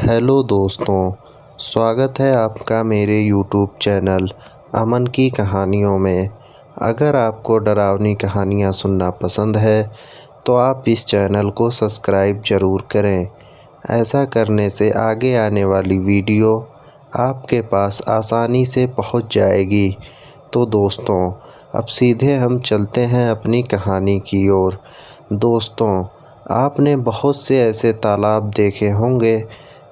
Hello दोस्तों, स्वागत है आपका मेरे यूट्यूब चैनल अमन की कहानियों में। अगर आपको डरावनी कहानियाँ सुनना पसंद है तो आप इस चैनल को सब्सक्राइब ज़रूर करें। ऐसा करने से आगे आने वाली वीडियो आपके पास आसानी से पहुंच जाएगी। तो दोस्तों, अब सीधे हम चलते हैं अपनी कहानी की ओर। दोस्तों, आपने बहुत से ऐसे तालाब देखे होंगे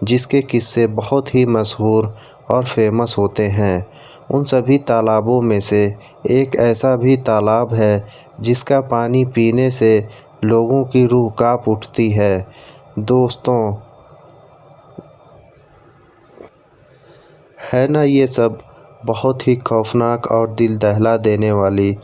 जिसके किस्से बहुत ही मशहूर और फेमस होते हैं। उन सभी तालाबों में से एक ऐसा भी तालाब है जिसका पानी पीने से लोगों की रूह कांप उठती है। दोस्तों, है ना ये सब बहुत ही खौफनाक और दिल दहला देने वाली।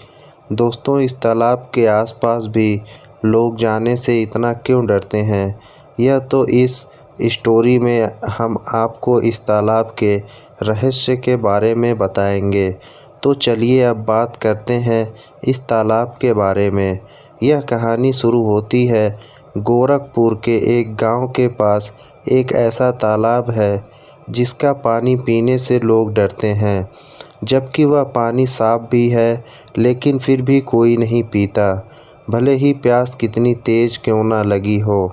दोस्तों, इस तालाब के आसपास भी लोग जाने से इतना क्यों डरते हैं, यह तो इस स्टोरी में हम आपको इस तालाब के रहस्य के बारे में बताएंगे। तो चलिए अब बात करते हैं इस तालाब के बारे में। यह कहानी शुरू होती है गोरखपुर के एक गांव के पास एक ऐसा तालाब है जिसका पानी पीने से लोग डरते हैं। जबकि वह पानी साफ भी है, लेकिन फिर भी कोई नहीं पीता, भले ही प्यास कितनी तेज क्यों ना लगी हो।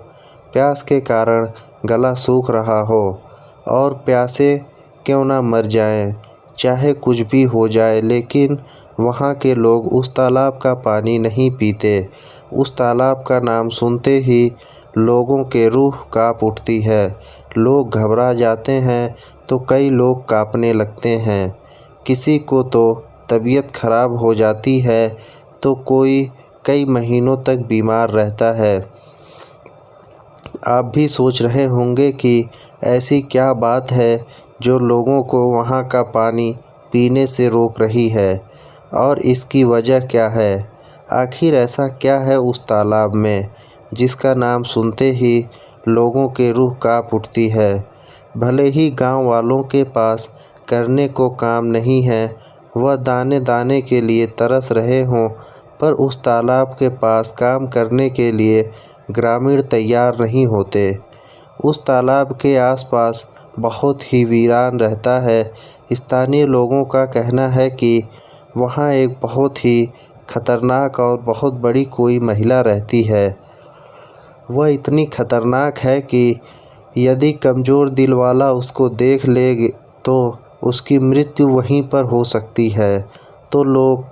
प्यास के कारण गला सूख रहा हो और प्यासे क्यों ना मर जाएं, चाहे कुछ भी हो जाए, लेकिन वहाँ के लोग उस तालाब का पानी नहीं पीते। उस तालाब का नाम सुनते ही लोगों के रूह कांप उठती है। लोग घबरा जाते हैं तो कई लोग कांपने लगते हैं। किसी को तो तबीयत खराब हो जाती है तो कोई कई महीनों तक बीमार रहता है। आप भी सोच रहे होंगे कि ऐसी क्या बात है जो लोगों को वहाँ का पानी पीने से रोक रही है, और इसकी वजह क्या है। आखिर ऐसा क्या है उस तालाब में जिसका नाम सुनते ही लोगों के रूह कांप उठती है। भले ही गांव वालों के पास करने को काम नहीं है, वह दाने दाने के लिए तरस रहे हों, पर उस तालाब के पास काम करने के लिए ग्रामीण तैयार नहीं होते। उस तालाब के आसपास बहुत ही वीरान रहता है। स्थानीय लोगों का कहना है कि वहाँ एक बहुत ही खतरनाक और बहुत बड़ी कोई महिला रहती है। वह इतनी खतरनाक है कि यदि कमज़ोर दिल वाला उसको देख ले तो उसकी मृत्यु वहीं पर हो सकती है। तो लोग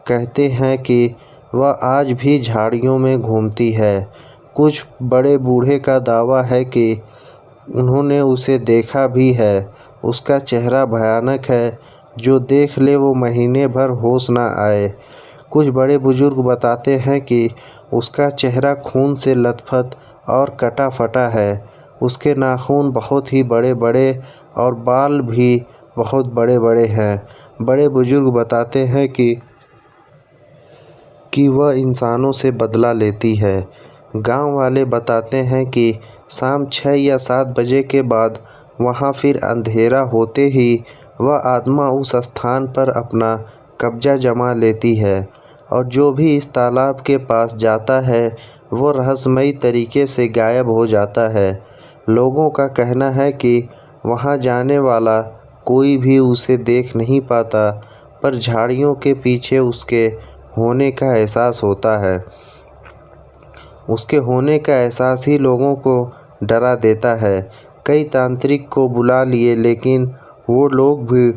कहते हैं कि वह आज भी झाड़ियों में घूमती है। कुछ बड़े बूढ़े का दावा है कि उन्होंने उसे देखा भी है। उसका चेहरा भयानक है, जो देख ले वो महीने भर होश ना आए। कुछ बड़े बुजुर्ग बताते हैं कि उसका चेहरा खून से लथपथ और कटा फटा है। उसके नाखून बहुत ही बड़े बड़े और बाल भी बहुत बड़े बड़े हैं। बड़े बुजुर्ग बताते हैं कि वह इंसानों से बदला लेती है। गांव वाले बताते हैं कि शाम 6 या 7 बजे के बाद वहां फिर अंधेरा होते ही वह आत्मा उस स्थान पर अपना कब्जा जमा लेती है, और जो भी इस तालाब के पास जाता है वो रहस्यमयी तरीके से गायब हो जाता है। लोगों का कहना है कि वहां जाने वाला कोई भी उसे देख नहीं पाता, पर झाड़ियों के पीछे उसके होने का एहसास होता है। उसके होने का एहसास ही लोगों को डरा देता है। कई तांत्रिक को बुला लिए, लेकिन वो लोग भी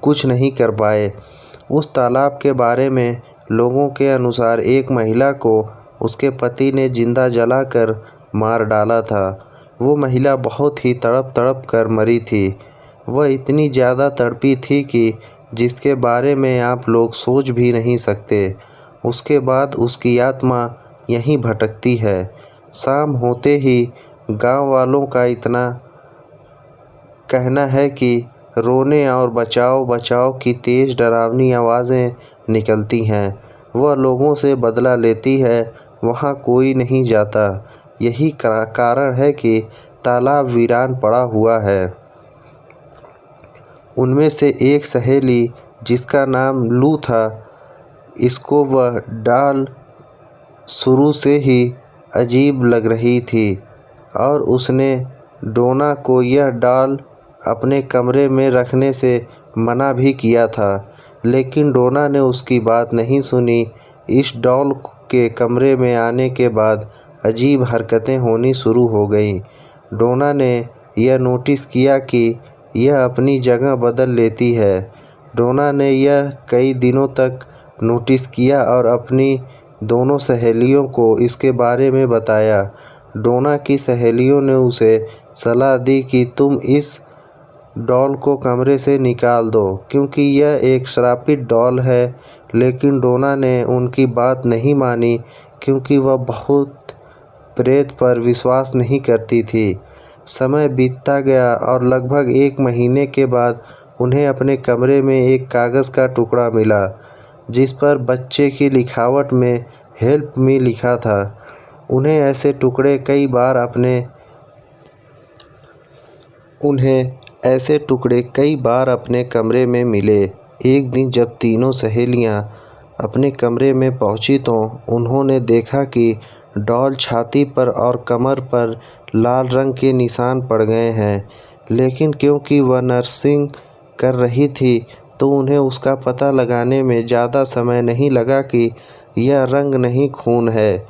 कुछ नहीं कर पाए। उस तालाब के बारे में लोगों के अनुसार एक महिला को उसके पति ने जिंदा जलाकर मार डाला था। वो महिला बहुत ही तड़प तड़प कर मरी थी। वह इतनी ज़्यादा तड़पी थी कि जिसके बारे में आप लोग सोच भी नहीं सकते। उसके बाद उसकी आत्मा यहीं भटकती है। शाम होते ही गांव वालों का इतना कहना है कि रोने और बचाओ बचाओ की तेज़ डरावनी आवाज़ें निकलती हैं। वह लोगों से बदला लेती है, वहाँ कोई नहीं जाता। यही कारण है कि तालाब वीरान पड़ा हुआ है। उनमें से एक सहेली, जिसका नाम लू था, इसको वह डाल शुरू से ही अजीब लग रही थी। और उसने डोना को यह डॉल अपने कमरे में रखने से मना भी किया था, लेकिन डोना ने उसकी बात नहीं सुनी। इस डॉल के कमरे में आने के बाद अजीब हरकतें होनी शुरू हो गईं। डोना ने यह नोटिस किया कि यह अपनी जगह बदल लेती है। डोना ने यह कई दिनों तक नोटिस किया और अपनी दोनों सहेलियों को इसके बारे में बताया। डोना की सहेलियों ने उसे सलाह दी कि तुम इस डॉल को कमरे से निकाल दो, क्योंकि यह एक श्रापित डॉल है। लेकिन डोना ने उनकी बात नहीं मानी, क्योंकि वह बहुत प्रेत पर विश्वास नहीं करती थी। समय बीतता गया और लगभग 1 महीने के बाद उन्हें अपने कमरे में एक कागज़ का टुकड़ा मिला, जिस पर बच्चे की लिखावट में हेल्प मी लिखा था। उन्हें ऐसे टुकड़े कई बार अपने कमरे में मिले। एक दिन जब तीनों सहेलियां अपने कमरे में पहुंची तो उन्होंने देखा कि डॉल छाती पर और कमर पर लाल रंग के निशान पड़ गए हैं, लेकिन क्योंकि वह नर्सिंग कर रही थी तो उन्हें उसका पता लगाने में ज़्यादा समय नहीं लगा कि यह रंग नहीं खून है।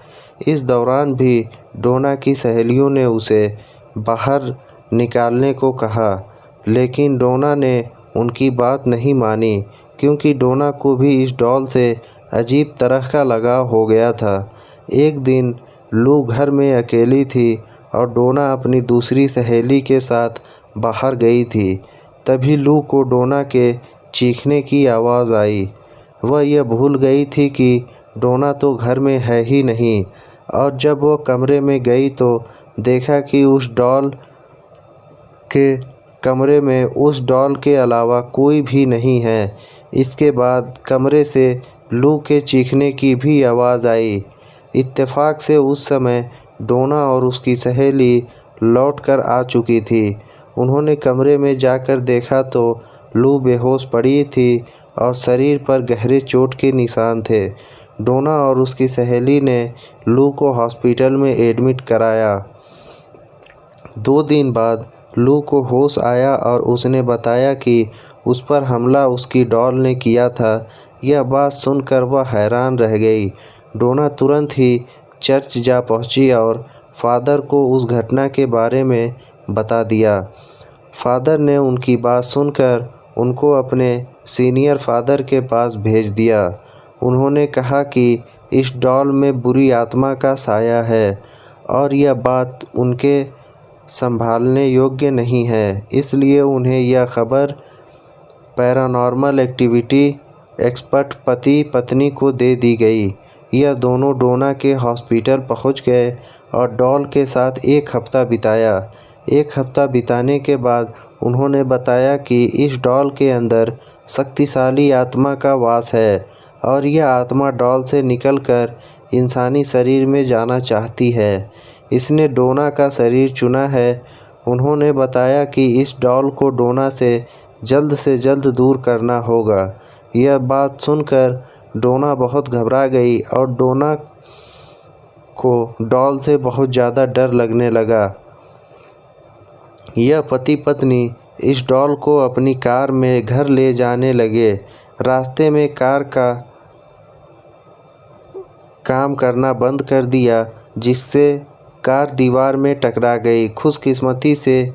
इस दौरान भी डोना की सहेलियों ने उसे बाहर निकालने को कहा, लेकिन डोना ने उनकी बात नहीं मानी, क्योंकि डोना को भी इस डॉल से अजीब तरह का लगाव हो गया था। एक दिन लू घर में अकेली थी और डोना अपनी दूसरी सहेली के साथ बाहर गई थी। तभी लू को डोना के चीखने की आवाज़ आई। वह यह भूल गई थी कि डोना तो घर में है ही नहीं, और जब वह कमरे में गई तो देखा कि उस डॉल के कमरे में उस डॉल के अलावा कोई भी नहीं है। इसके बाद कमरे से लू के चीखने की भी आवाज़ आई। इत्तेफाक से उस समय डोना और उसकी सहेली लौटकर आ चुकी थी। उन्होंने कमरे में जाकर देखा तो लू बेहोश पड़ी थी और शरीर पर गहरे चोट के निशान थे। डोना और उसकी सहेली ने लू को हॉस्पिटल में एडमिट कराया। 2 दिन बाद लू को होश आया और उसने बताया कि उस पर हमला उसकी डॉल ने किया था। यह बात सुनकर वह हैरान रह गई। डोना तुरंत ही चर्च जा पहुंची और फादर को उस घटना के बारे में बता दिया। फादर ने उनकी बात सुनकर उनको अपने सीनियर फादर के पास भेज दिया। उन्होंने कहा कि इस डॉल में बुरी आत्मा का साया है और यह बात उनके संभालने योग्य नहीं है, इसलिए उन्हें यह खबर पैरानॉर्मल एक्टिविटी एक्सपर्ट पति पत्नी को दे दी गई। यह दोनों डोना के हॉस्पिटल पहुंच गए और डॉल के साथ 1 हफ्ता बिताया। 1 हफ्ता बिताने के बाद उन्होंने बताया कि इस डॉल के अंदर शक्तिशाली आत्मा का वास है और यह आत्मा डॉल से निकलकर इंसानी शरीर में जाना चाहती है। इसने डोना का शरीर चुना है। उन्होंने बताया कि इस डॉल को डोना से जल्द दूर करना होगा। यह बात सुनकर डोना बहुत घबरा गई और डोना को डॉल से बहुत ज़्यादा डर लगने लगा। यह पति पत्नी इस डॉल को अपनी कार में घर ले जाने लगे। रास्ते में कार का काम करना बंद कर दिया, जिससे कार दीवार में टकरा गई। खुशकिस्मती से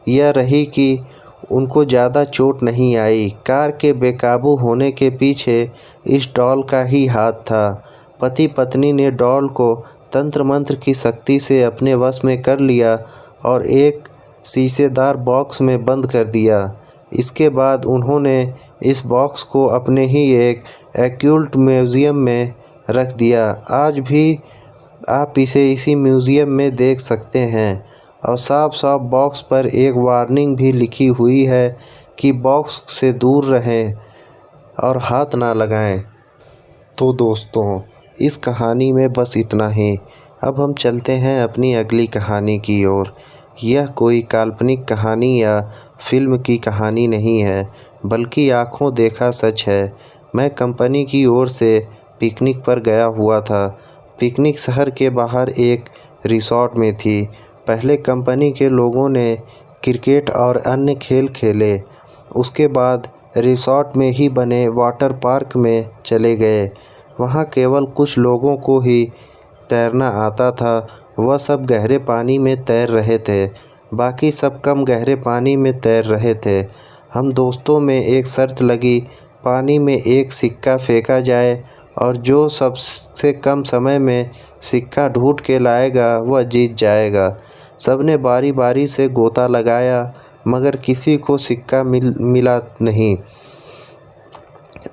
यह रही कि उनको ज़्यादा चोट नहीं आई। कार के बेकाबू होने के पीछे इस डॉल का ही हाथ था। पति पत्नी ने डॉल को तंत्र मंत्र की शक्ति से अपने वश में कर लिया और एक शीशेदार बॉक्स में बंद कर दिया। इसके बाद उन्होंने इस बॉक्स को अपने ही एक ऑक्कल्ट म्यूज़ियम में रख दिया। आज भी आप इसे इसी म्यूज़ियम में देख सकते हैं और साफ बॉक्स पर एक वार्निंग भी लिखी हुई है कि बॉक्स से दूर रहें और हाथ ना लगाएं। तो दोस्तों, इस कहानी में बस इतना ही। अब हम चलते हैं अपनी अगली कहानी की ओर। यह कोई काल्पनिक कहानी या फिल्म की कहानी नहीं है, बल्कि आँखों देखा सच है। मैं कंपनी की ओर से पिकनिक पर गया हुआ था। पिकनिक शहर के बाहर एक रिसॉर्ट में थी। पहले कंपनी के लोगों ने क्रिकेट और अन्य खेल खेले। उसके बाद रिसॉर्ट में ही बने वाटर पार्क में चले गए। वहाँ केवल कुछ लोगों को ही तैरना आता था। वह सब गहरे पानी में तैर रहे थे, बाकी सब कम गहरे पानी में तैर रहे थे। हम दोस्तों में एक शर्त लगी, पानी में एक सिक्का फेंका जाए और जो सबसे कम समय में सिक्का ढूंढ के लाएगा वह जीत जाएगा। सबने बारी बारी से गोता लगाया, मगर किसी को सिक्का मिला नहीं।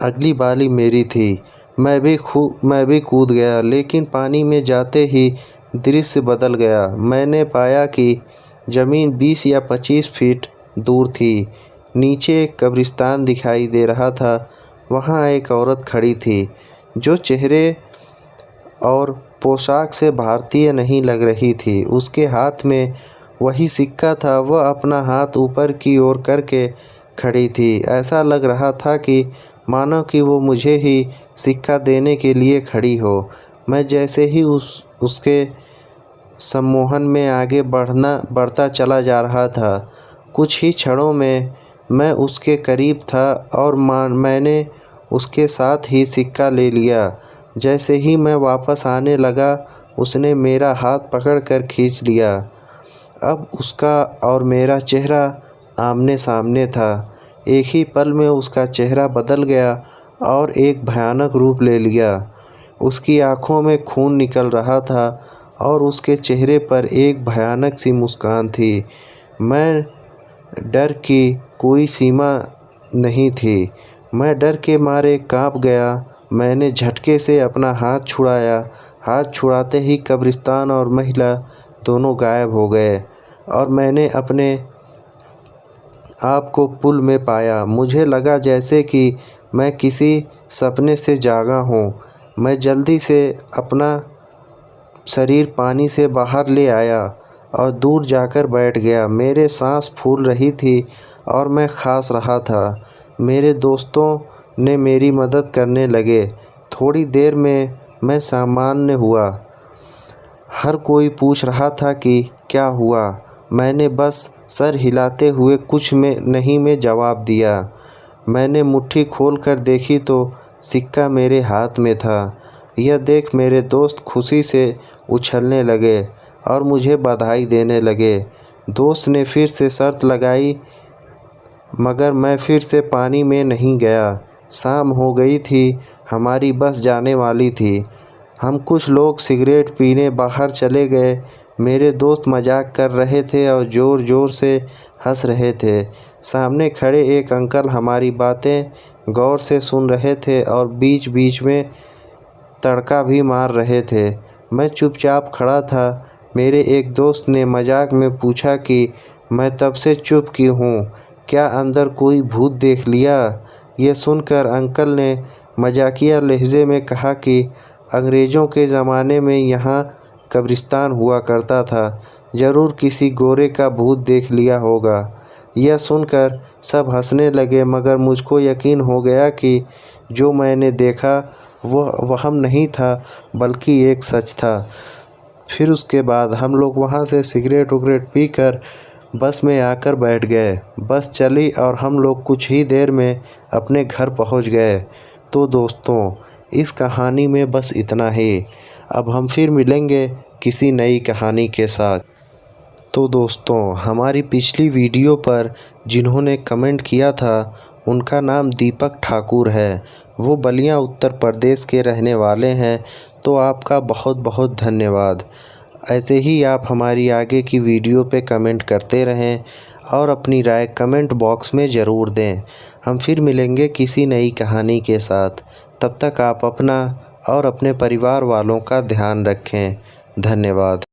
अगली बारी मेरी थी। मैं भी कूद गया, लेकिन पानी में जाते ही दृश्य बदल गया। मैंने पाया कि ज़मीन 20 या 25 फीट दूर थी। नीचे एक कब्रिस्तान दिखाई दे रहा था। वहाँ एक औरत खड़ी थी, जो चेहरे और पोशाक से भारतीय नहीं लग रही थी। उसके हाथ में वही सिक्का था। वह अपना हाथ ऊपर की ओर करके खड़ी थी। ऐसा लग रहा था कि मानो कि वो मुझे ही सिक्का देने के लिए खड़ी हो। मैं जैसे ही उसके सम्मोहन में आगे बढ़ता चला जा रहा था, कुछ ही क्षणों में मैं उसके करीब था और मैंने उसके साथ ही सिक्का ले लिया। जैसे ही मैं वापस आने लगा, उसने मेरा हाथ पकड़कर खींच लिया। अब उसका और मेरा चेहरा आमने सामने था। एक ही पल में उसका चेहरा बदल गया और एक भयानक रूप ले लिया। उसकी आंखों में खून निकल रहा था और उसके चेहरे पर एक भयानक सी मुस्कान थी। मैं डर की कोई सीमा नहीं थी। मैं डर के मारे कांप गया। मैंने झटके से अपना हाथ छुड़ाया। हाथ छुड़ाते ही कब्रिस्तान और महिला दोनों गायब हो गए और मैंने अपने आप को पुल में पाया। मुझे लगा जैसे कि मैं किसी सपने से जागा हूँ। मैं जल्दी से अपना शरीर पानी से बाहर ले आया और दूर जाकर बैठ गया। मेरे सांस फूल रही थी और मैं खांस रहा था। मेरे दोस्तों ने मेरी मदद करने लगे। थोड़ी देर में मैं सामान्य हुआ। हर कोई पूछ रहा था कि क्या हुआ। मैंने बस सर हिलाते हुए कुछ में नहीं में जवाब दिया। मैंने मुट्ठी खोलकर देखी तो सिक्का मेरे हाथ में था। यह देख मेरे दोस्त खुशी से उछलने लगे और मुझे बधाई देने लगे। दोस्त ने फिर से शर्त लगाई, मगर मैं फिर से पानी में नहीं गया। शाम हो गई थी, हमारी बस जाने वाली थी। हम कुछ लोग सिगरेट पीने बाहर चले गए। मेरे दोस्त मजाक कर रहे थे और ज़ोर ज़ोर से हंस रहे थे। सामने खड़े एक अंकल हमारी बातें गौर से सुन रहे थे और बीच बीच में तड़का भी मार रहे थे। मैं चुपचाप खड़ा था। मेरे एक दोस्त ने मजाक में पूछा कि मैं तब से चुप क्यों हूँ, क्या अंदर कोई भूत देख लिया। यह सुनकर अंकल ने मजाकिया लहजे में कहा कि अंग्रेज़ों के ज़माने में यहाँ कब्रिस्तान हुआ करता था, ज़रूर किसी गोरे का भूत देख लिया होगा। यह सुनकर सब हंसने लगे, मगर मुझको यकीन हो गया कि जो मैंने देखा वह वहम नहीं था, बल्कि एक सच था। फिर उसके बाद हम लोग वहाँ से सिगरेट वगरेट पीकर बस में आकर बैठ गए। बस चली और हम लोग कुछ ही देर में अपने घर पहुँच गए। तो दोस्तों, इस कहानी में बस इतना ही। अब हम फिर मिलेंगे किसी नई कहानी के साथ। तो दोस्तों, हमारी पिछली वीडियो पर जिन्होंने कमेंट किया था, उनका नाम दीपक ठाकुर है। वो बलिया उत्तर प्रदेश के रहने वाले हैं। तो आपका बहुत बहुत धन्यवाद। ऐसे ही आप हमारी आगे की वीडियो पे कमेंट करते रहें और अपनी राय कमेंट बॉक्स में ज़रूर दें। हम फिर मिलेंगे किसी नई कहानी के साथ। तब तक आप अपना और अपने परिवार वालों का ध्यान रखें। धन्यवाद।